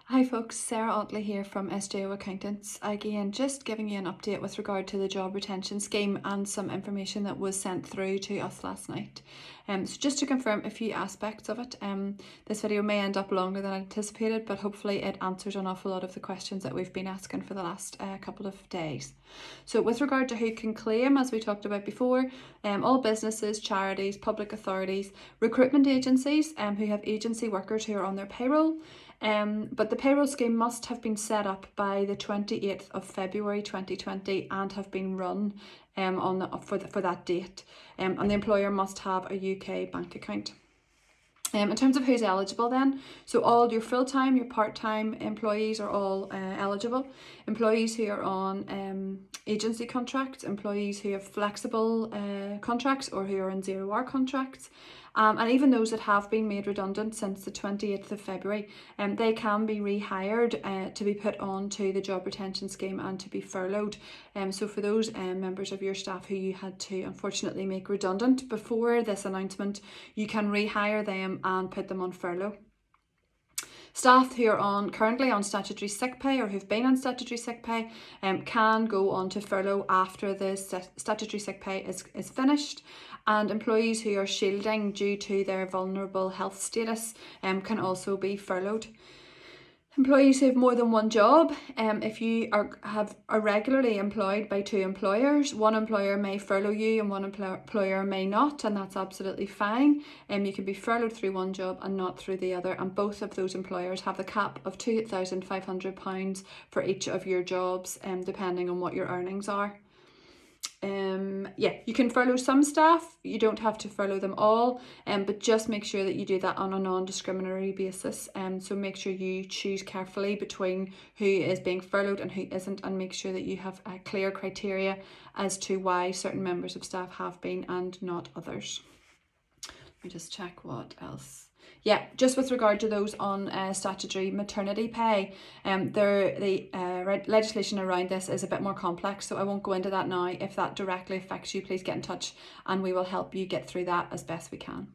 Hi folks, Sarah Otley here from SJO Accountants. Again, just giving you an update with regard to the job retention scheme and some information that was sent through to us last night. So just to confirm a few aspects of it, this video may end up longer than anticipated, but hopefully it answers an awful lot of the questions that we've been asking for the last couple of days. So with regard to who can claim, as we talked about before, all businesses, charities, public authorities, recruitment agencies who have agency workers who are on their payroll, but the payroll scheme must have been set up by the 28th of February 2020 and have been run for that date. And the employer must have a UK bank account. In terms of who's eligible then, so all your full-time, your part-time employees are all eligible. Employees who are on agency contracts, employees who have flexible contracts or who are on 0-hour contracts, and even those that have been made redundant since the 28th of February, they can be rehired to be put onto the job retention scheme and to be furloughed. So for those members of your staff who you had to unfortunately make redundant before this announcement, you can rehire them and put them on furlough. Staff who are currently on statutory sick pay or who've been on statutory sick pay can go on to furlough after the statutory sick pay is finished, and employees who are shielding due to their vulnerable health status can also be furloughed. Employees who have more than one job, if you are regularly employed by two employers, one employer may furlough you and one employer may not, and that's absolutely fine. You can be furloughed through one job and not through the other, and both of those employers have the cap of £2,500 for each of your jobs, depending on what your earnings are. You can furlough some staff, you don't have to furlough them all, but just make sure that you do that on a non-discriminatory basis. So make sure you choose carefully between who is being furloughed and who isn't, and make sure that you have a clear criteria as to why certain members of staff have been and not others. Let me just check what else. Yeah, just with regard to those on statutory maternity pay, the legislation around this is a bit more complex, so I won't go into that now. If that directly affects you, please get in touch and we will help you get through that as best we can.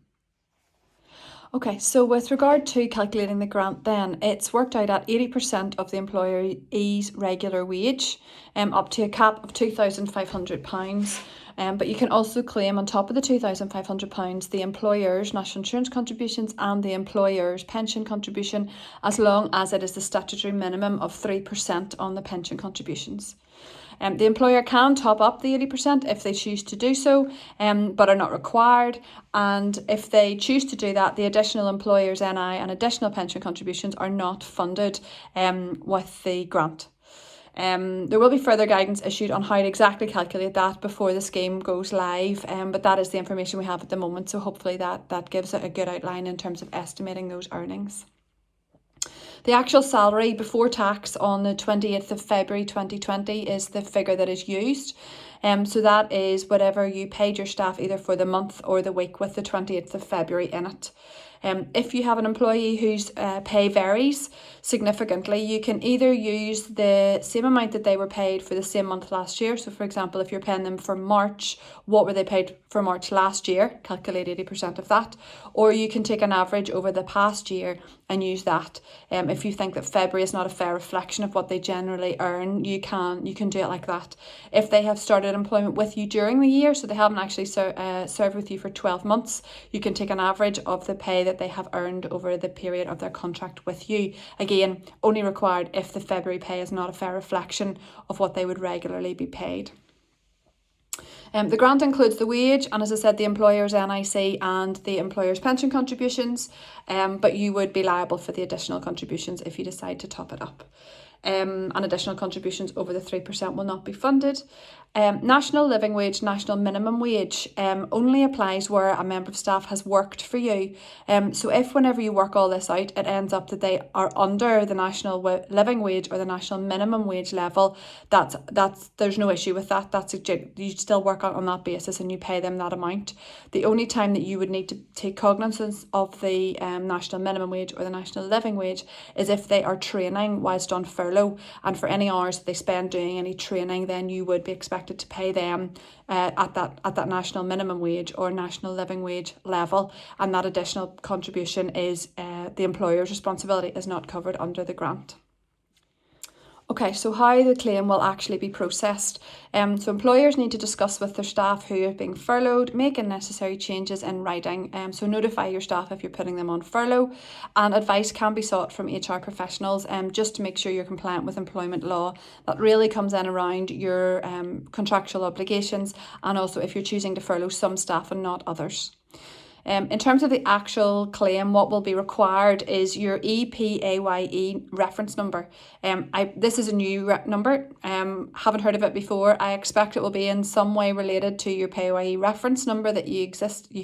Okay, so with regard to calculating the grant then, it's worked out at 80% of the employee's regular wage, up to a cap of £2,500. But you can also claim on top of the £2,500 the employer's national insurance contributions and the employer's pension contribution, as long as it is the statutory minimum of 3% on the pension contributions. The employer can top up the 80% if they choose to do so, but are not required. And if they choose to do that, the additional employer's NI and additional pension contributions are not funded with the grant. There will be further guidance issued on how to exactly calculate that before the scheme goes live, but that is the information we have at the moment, so hopefully that gives it a good outline in terms of estimating those earnings. The actual salary before tax on the 28th of February 2020 is the figure that is used. So that is whatever you paid your staff either for the month or the week with the 28th of February in it. If you have an employee whose pay varies significantly, you can either use the same amount that they were paid for the same month last year. So for example, if you're paying them for March, what were they paid for March last year? Calculate 80% of that. Or you can take an average over the past year and use that. If you think that February is not a fair reflection of what they generally earn, you can do it like that. If they have started employment with you during the year, so they haven't actually served with you for 12 months, you can take an average of the pay that they have earned over the period of their contract with you. Again, only required if the February pay is not a fair reflection of what they would regularly be paid. The grant includes the wage and, as I said, the employer's NIC and the employer's pension contributions, but you would be liable for the additional contributions if you decide to top it up. And additional contributions over the 3% will not be funded. National living wage, national minimum wage only applies where a member of staff has worked for you. So if whenever you work all this out, it ends up that they are under the national living wage or the national minimum wage level, there's no issue with that. You still work on that basis and you pay them that amount. The only time that you would need to take cognizance of the national minimum wage or the national living wage is if they are training whilst on furlough, and for any hours they spend doing any training, then you would be expected expected to pay them at that national minimum wage or national living wage level, and that additional contribution is the employer's responsibility, is not covered under the grant. Okay, so how the claim will actually be processed. So employers need to discuss with their staff who are being furloughed, making necessary changes in writing. So notify your staff if you're putting them on furlough, and advice can be sought from HR professionals just to make sure you're compliant with employment law. That really comes in around your contractual obligations, and also if you're choosing to furlough some staff and not others. In terms of the actual claim, what will be required is your EPAYE reference number. This is a new number. Haven't heard of it before. I expect it will be in some way related to your PAYE reference number that you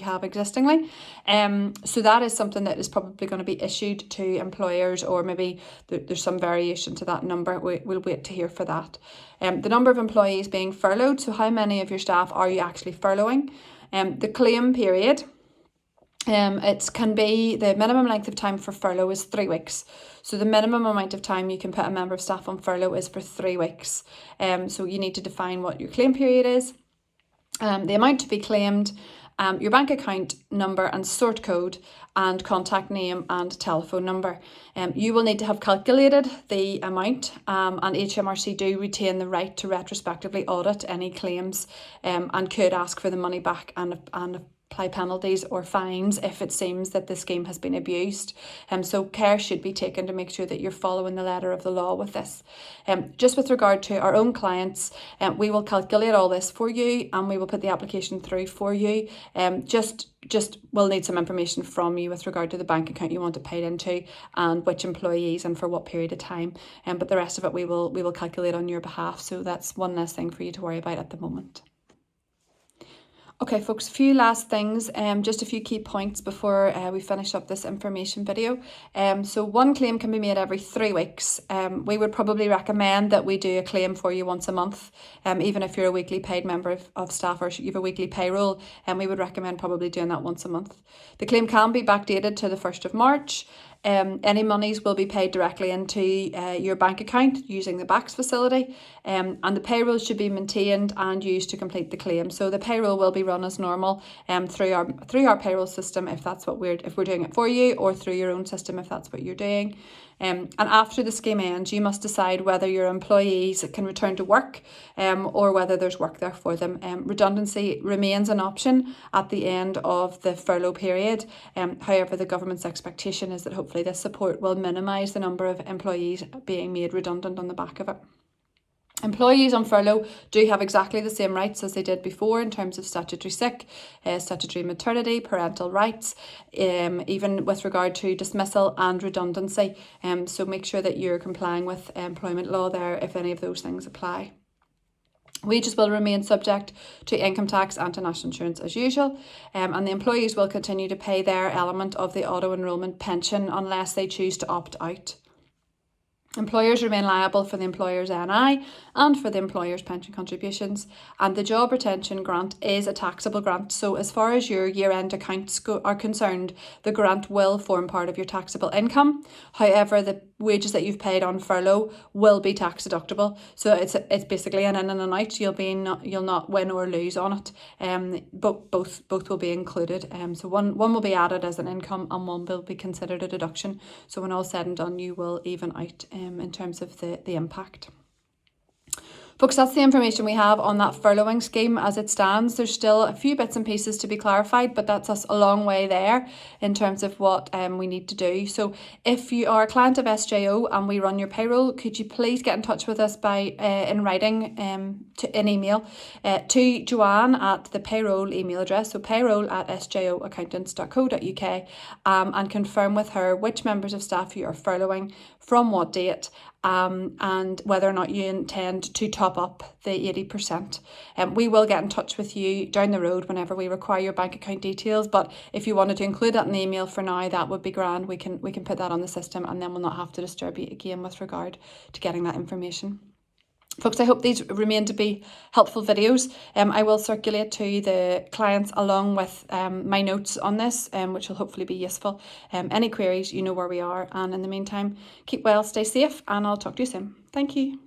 have existingly. So that is something that is probably going to be issued to employers, or maybe there's some variation to that number. We'll wait to hear for that. The number of employees being furloughed. So how many of your staff are you actually furloughing? The claim period. It can be, the minimum length of time for furlough is 3 weeks. So the minimum amount of time you can put a member of staff on furlough is for 3 weeks. So you need to define what your claim period is, the amount to be claimed, your bank account number and sort code, and contact name and telephone number. You will need to have calculated the amount, and HMRC do retain the right to retrospectively audit any claims, and could ask for the money back and apply penalties or fines if it seems that the scheme has been abused. So care should be taken to make sure that you're following the letter of the law with this. Just with regard to our own clients, we will calculate all this for you, and we will put the application through for you. Just we'll need some information from you with regard to the bank account you want it paid into, and which employees and for what period of time. But the rest of it we will calculate on your behalf. So that's one less thing for you to worry about at the moment. Okay folks, a few last things, just a few key points before we finish up this information video. So one claim can be made every 3 weeks. We would probably recommend that we do a claim for you once a month, even if you're a weekly paid member of staff or you have a weekly payroll, and we would recommend probably doing that once a month. The claim can be backdated to the 1st of March. Any monies will be paid directly into your bank account using the BACS facility, and the payroll should be maintained and used to complete the claim. So the payroll will be run as normal through our payroll system if we're doing it for you, or through your own system if that's what you're doing. And after the scheme ends, you must decide whether your employees can return to work, or whether there's work there for them. Redundancy remains an option at the end of the furlough period. However, the government's expectation is that hopefully this support will minimise the number of employees being made redundant on the back of it. Employees on furlough do have exactly the same rights as they did before in terms of statutory sick, statutory maternity, parental rights, even with regard to dismissal and redundancy. So make sure that you're complying with employment law there if any of those things apply. Wages will remain subject to income tax and to national insurance as usual, and the employees will continue to pay their element of the auto-enrolment pension unless they choose to opt out. Employers remain liable for the employer's NI and for the employer's pension contributions, and the job retention grant is a taxable grant. So as far as your year-end accounts are concerned, the grant will form part of your taxable income. However, the wages that you've paid on furlough will be tax deductible. So it's basically an in and an out. You'll not win or lose on it. But both will be included. So one will be added as an income, and one will be considered a deduction. So when all said and done, you will even out in terms of the impact. Folks, that's the information we have on that furloughing scheme as it stands. There's still a few bits and pieces to be clarified, but that's us a long way there in terms of what we need to do. So if you are a client of SJO and we run your payroll, could you please get in touch with us by in writing to an email to Joanne at the payroll email address, so payroll@sjoaccountants.co.uk, and confirm with her which members of staff you are furloughing, from what date, and whether or not you intend to top up the 80%. We will get in touch with you down the road whenever we require your bank account details, but if you wanted to include that in the email for now, that would be grand. We can put that on the system, and then we'll not have to disturb you again with regard to getting that information. Folks, I hope these remain to be helpful videos. I will circulate to the clients along with my notes on this, which will hopefully be useful. Any queries, you know where we are. And in the meantime, keep well, stay safe, and I'll talk to you soon. Thank you.